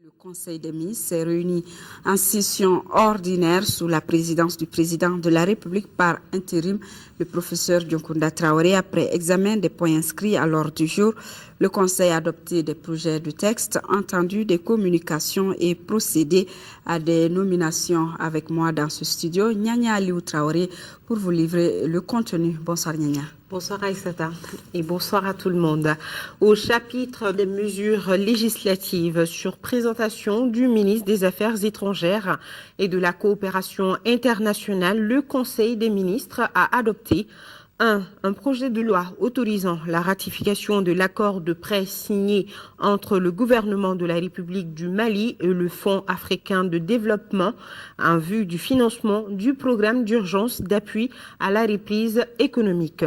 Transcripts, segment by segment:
Le Conseil des ministres s'est réuni en session ordinaire sous la présidence du président de la République par intérim, le professeur Dioncounda Traoré. Après examen des points inscrits à l'ordre du jour, le Conseil a adopté des projets de texte, entendu des communications et procédé à des nominations. Avec moi dans ce studio, Nyanya Aliou Traoré pour vous livrer le contenu. Bonsoir Nyanya. Bonsoir Aïssata et bonsoir à tout le monde. Au chapitre des mesures législatives sur présentation du ministre des Affaires étrangères et de la coopération internationale, le Conseil des ministres a adopté un projet de loi autorisant la ratification de l'accord de prêt signé entre le gouvernement de la République du Mali et le Fonds africain de développement en vue du financement du programme d'urgence d'appui à la reprise économique.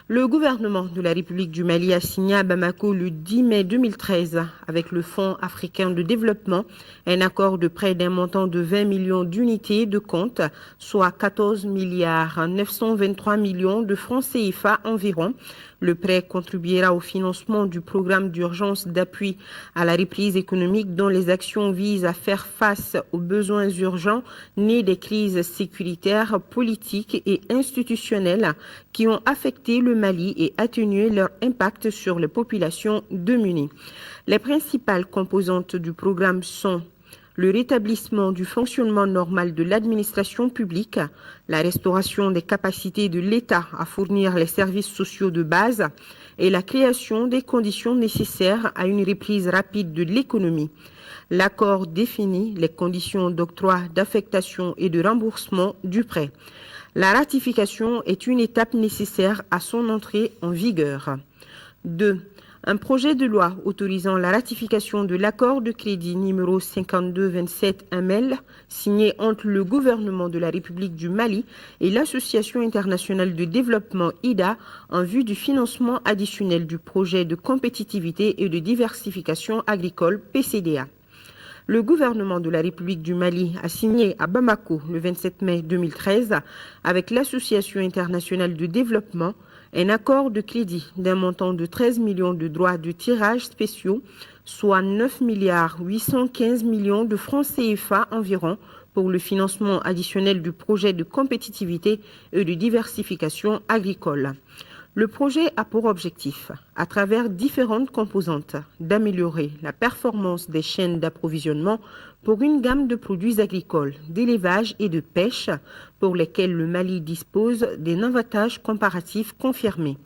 Le gouvernement de la République du Mali a signé à Bamako le 10 mai 2013 avec le Fonds africain de développement un accord de prêt d'un montant de 20 millions d'unités de compte, soit 14 milliards 923 millions de francs CFA environ. Le prêt contribuera au financement du programme d'urgence d'appui à la reprise économique dont les actions visent à faire face aux besoins urgents nés des crises sécuritaires, politiques et institutionnelles qui ont affecté le Mali et atténué leur impact sur les populations démunies. Les principales composantes du programme sont le rétablissement du fonctionnement normal de l'administration publique, la restauration des capacités de l'État à fournir les services sociaux de base et la création des conditions nécessaires à une reprise rapide de l'économie. L'accord définit les conditions d'octroi, d'affectation et de remboursement du prêt. La ratification est une étape nécessaire à son entrée en vigueur. 2. Un projet de loi autorisant la ratification de l'accord de crédit numéro 5227 ML signé entre le gouvernement de la République du Mali et l'Association internationale de développement IDA en vue du financement additionnel du projet de compétitivité et de diversification agricole PCDA. Le gouvernement de la République du Mali a signé à Bamako le 27 mai 2013 avec l'Association internationale de développement un accord de crédit d'un montant de 13 millions de droits de tirage spéciaux, soit 9 milliards 815 millions de francs CFA environ pour le financement additionnel du projet de compétitivité et de diversification agricole. Le projet a pour objectif, à travers différentes composantes, d'améliorer la performance des chaînes d'approvisionnement pour une gamme de produits agricoles, d'élevage et de pêche pour lesquels le Mali dispose d'un avantage comparatif confirmé.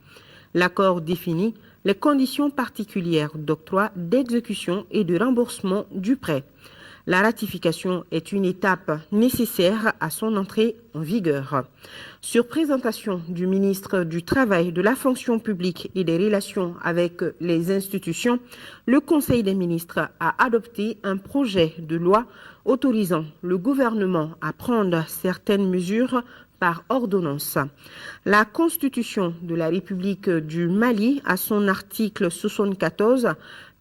L'accord définit les conditions particulières d'octroi, d'exécution et de remboursement du prêt. La ratification est une étape nécessaire à son entrée en vigueur. Sur présentation du ministre du Travail, de la fonction publique et des relations avec les institutions, le Conseil des ministres a adopté un projet de loi autorisant le gouvernement à prendre certaines mesures par ordonnance. La Constitution de la République du Mali, à son article 74,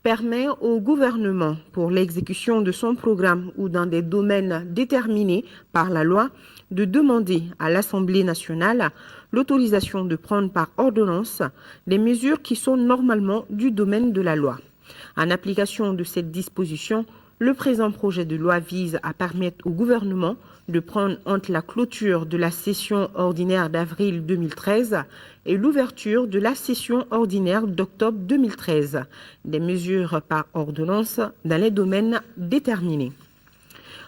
permet au gouvernement, pour l'exécution de son programme ou dans des domaines déterminés par la loi, de demander à l'Assemblée nationale l'autorisation de prendre par ordonnance des mesures qui sont normalement du domaine de la loi. En application de cette disposition, le présent projet de loi vise à permettre au gouvernement de prendre entre la clôture de la session ordinaire d'avril 2013 et l'ouverture de la session ordinaire d'octobre 2013 des mesures par ordonnance dans les domaines déterminés.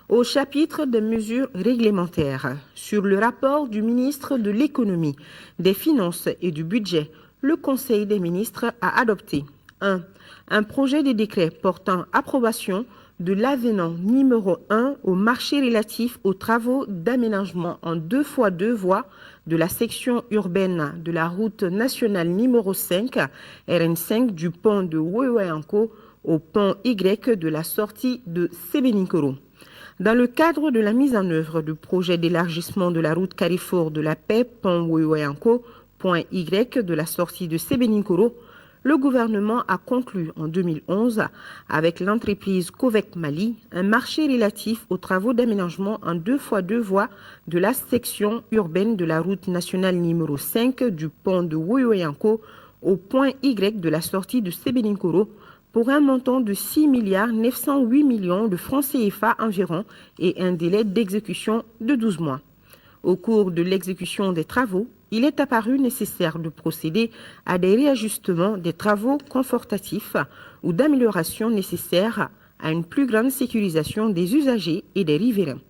Au chapitre des mesures réglementaires, sur le rapport du ministre de l'Économie, des Finances et du Budget, le Conseil des ministres a adopté 1. Un projet de décret portant approbation de l'avenant numéro 1 au marché relatif aux travaux d'aménagement en 2x2 voies de la section urbaine de la route nationale numéro 5, RN5 du pont de Weweanko au pont Y de la sortie de Sebeninkoro. Dans le cadre de la mise en œuvre du projet d'élargissement de la route Carrefour de la Paix, pont Weweanko, point Y de la sortie de Sebeninkoro, le gouvernement a conclu en 2011 avec l'entreprise Covec Mali un marché relatif aux travaux d'aménagement en 2x2 voies de la section urbaine de la route nationale numéro 5 du pont de Weweanko au point Y de la sortie de Sebeninkoro pour un montant de 6,908 milliards de francs CFA environ et un délai d'exécution de 12 mois. Au cours de l'exécution des travaux, il est apparu nécessaire de procéder à des réajustements des travaux confortatifs ou d'améliorations nécessaires à une plus grande sécurisation des usagers et des riverains.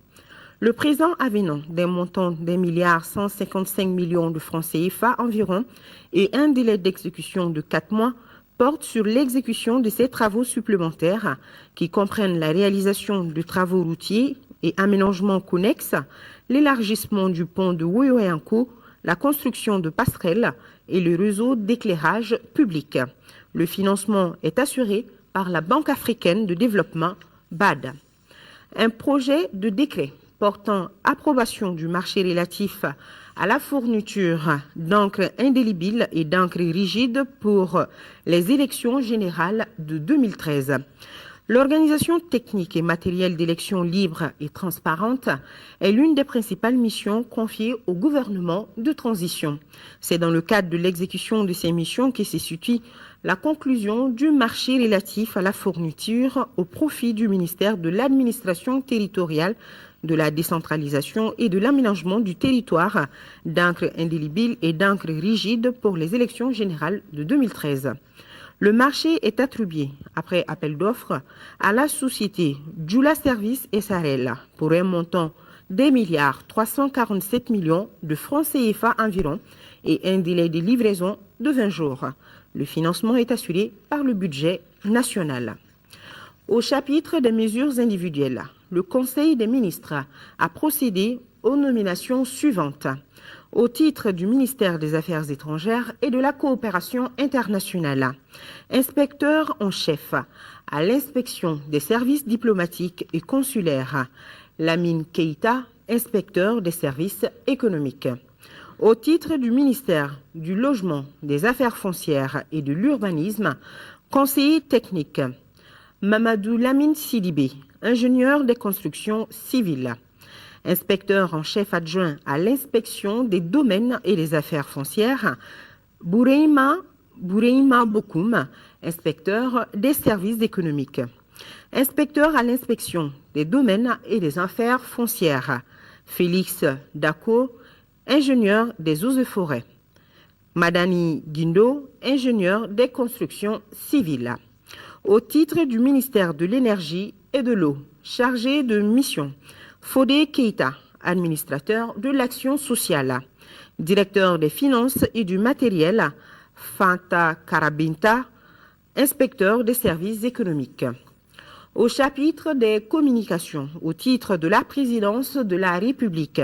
Le présent avenant d'un montant d'1,155 milliard de francs CFA environ et un délai d'exécution de 4 mois porte sur l'exécution de ces travaux supplémentaires qui comprennent la réalisation de travaux routiers et aménagements connexes, l'élargissement du pont de Woyoyanko, la construction de passerelles et le réseau d'éclairage public. Le financement est assuré par la Banque africaine de développement, BAD. Un projet de décret portant approbation du marché relatif à la fourniture d'encre indélébile et d'encre rigide pour les élections générales de 2013. L'organisation technique et matérielle d'élections libres et transparentes est l'une des principales missions confiées au gouvernement de transition. C'est dans le cadre de l'exécution de ces missions que se situe la conclusion du marché relatif à la fourniture au profit du ministère de l'administration territoriale, de la décentralisation et de l'aménagement du territoire d'encre indélébile et d'encre rigide pour les élections générales de 2013. Le marché est attribué, après appel d'offres, à la société Jula Service SARL pour un montant d'1,347 milliards de francs CFA environ et un délai de livraison de 20 jours. Le financement est assuré par le budget national. Au chapitre des mesures individuelles, le Conseil des ministres a procédé aux nominations suivantes. Au titre du ministère des Affaires étrangères et de la coopération internationale, inspecteur en chef à l'inspection des services diplomatiques et consulaires, Lamine Keïta, inspecteur des services économiques. Au titre du ministère du Logement, des Affaires foncières et de l'Urbanisme, conseiller technique, Mamadou Lamine Sidibé, ingénieur des constructions civiles. Inspecteur en chef adjoint à l'inspection des domaines et des affaires foncières, Boureima Bokoum, inspecteur des services économiques. Inspecteur à l'inspection des domaines et des affaires foncières, Félix Dako, ingénieur des eaux et forêts. Madani Guindo, ingénieur des constructions civiles. Au titre du ministère de l'Énergie et de l'Eau, chargé de mission, Fodé Keïta, administrateur de l'action sociale. Directeur des finances et du matériel, Fanta Karabinta, inspecteur des services économiques. Au chapitre des communications, au titre de la présidence de la République,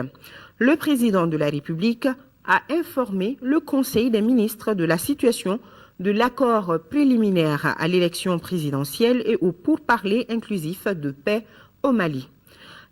le président de la République a informé le Conseil des ministres de la situation de l'accord préliminaire à l'élection présidentielle et au pourparlers inclusif de paix au Mali.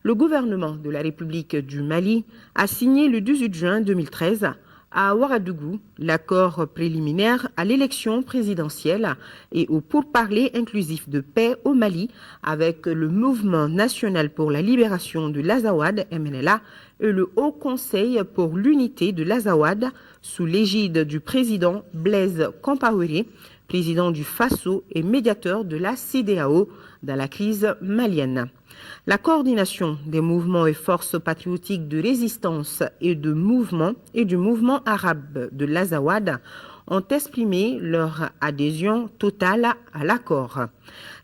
Le gouvernement de la République du Mali a signé le 18 juin 2013 à Ouagadougou l'accord préliminaire à l'élection présidentielle et au pourparlers inclusif de paix au Mali avec le Mouvement national pour la libération de l'Azawad, MNLA, et le Haut Conseil pour l'unité de l'Azawad sous l'égide du président Blaise Compaoré, président du FASO et médiateur de la CEDEAO dans la crise malienne. La coordination des mouvements et forces patriotiques de résistance et du mouvement arabe de l'Azawad ont exprimé leur adhésion totale à l'accord.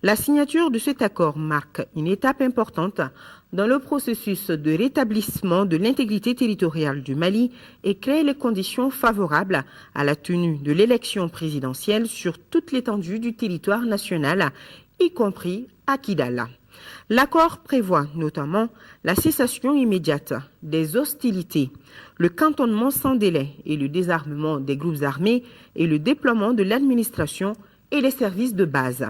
La signature de cet accord marque une étape importante dans le processus de rétablissement de l'intégrité territoriale du Mali et crée les conditions favorables à la tenue de l'élection présidentielle sur toute l'étendue du territoire national, y compris à Kidal. L'accord prévoit notamment la cessation immédiate des hostilités, le cantonnement sans délai et le désarmement des groupes armés et le déploiement de l'administration et les services de base.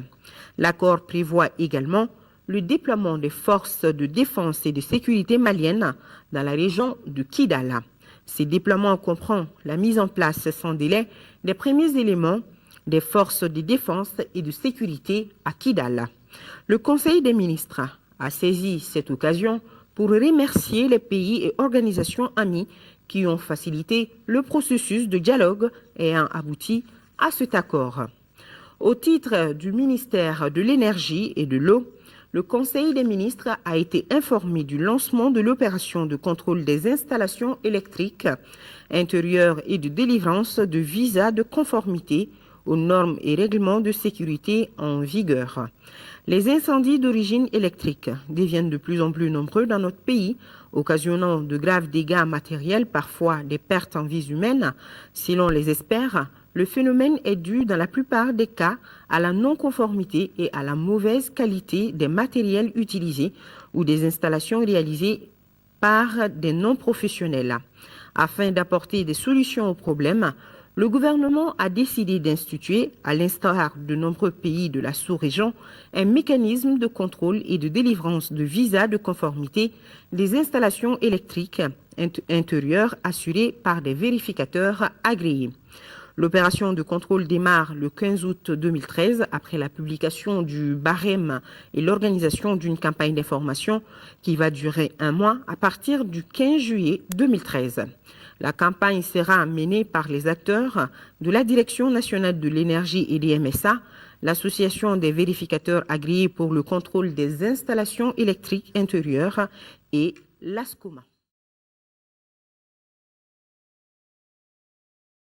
L'accord prévoit également le déploiement des forces de défense et de sécurité maliennes dans la région de Kidal. Ces déploiements comprennent la mise en place sans délai des premiers éléments des forces de défense et de sécurité à Kidal. Le Conseil des ministres a saisi cette occasion pour remercier les pays et organisations amies qui ont facilité le processus de dialogue ayant abouti à cet accord. Au titre du ministère de l'Énergie et de l'Eau, le Conseil des ministres a été informé du lancement de l'opération de contrôle des installations électriques intérieures et de délivrance de visas de conformité aux normes et règlements de sécurité en vigueur. Les incendies d'origine électrique deviennent de plus en plus nombreux dans notre pays, occasionnant de graves dégâts matériels, parfois des pertes en vies humaines. Selon les experts, le phénomène est dû dans la plupart des cas à la non-conformité et à la mauvaise qualité des matériels utilisés ou des installations réalisées par des non-professionnels. Afin d'apporter des solutions aux problèmes, le gouvernement a décidé d'instituer, à l'instar de nombreux pays de la sous-région, un mécanisme de contrôle et de délivrance de visas de conformité des installations électriques intérieures assurées par des vérificateurs agréés. L'opération de contrôle démarre le 15 août 2013 après la publication du barème et l'organisation d'une campagne d'information qui va durer 1 mois à partir du 15 juillet 2013. La campagne sera menée par les acteurs de la Direction nationale de l'énergie et des MSA, l'Association des vérificateurs agréés pour le contrôle des installations électriques intérieures et l'ASCOMA.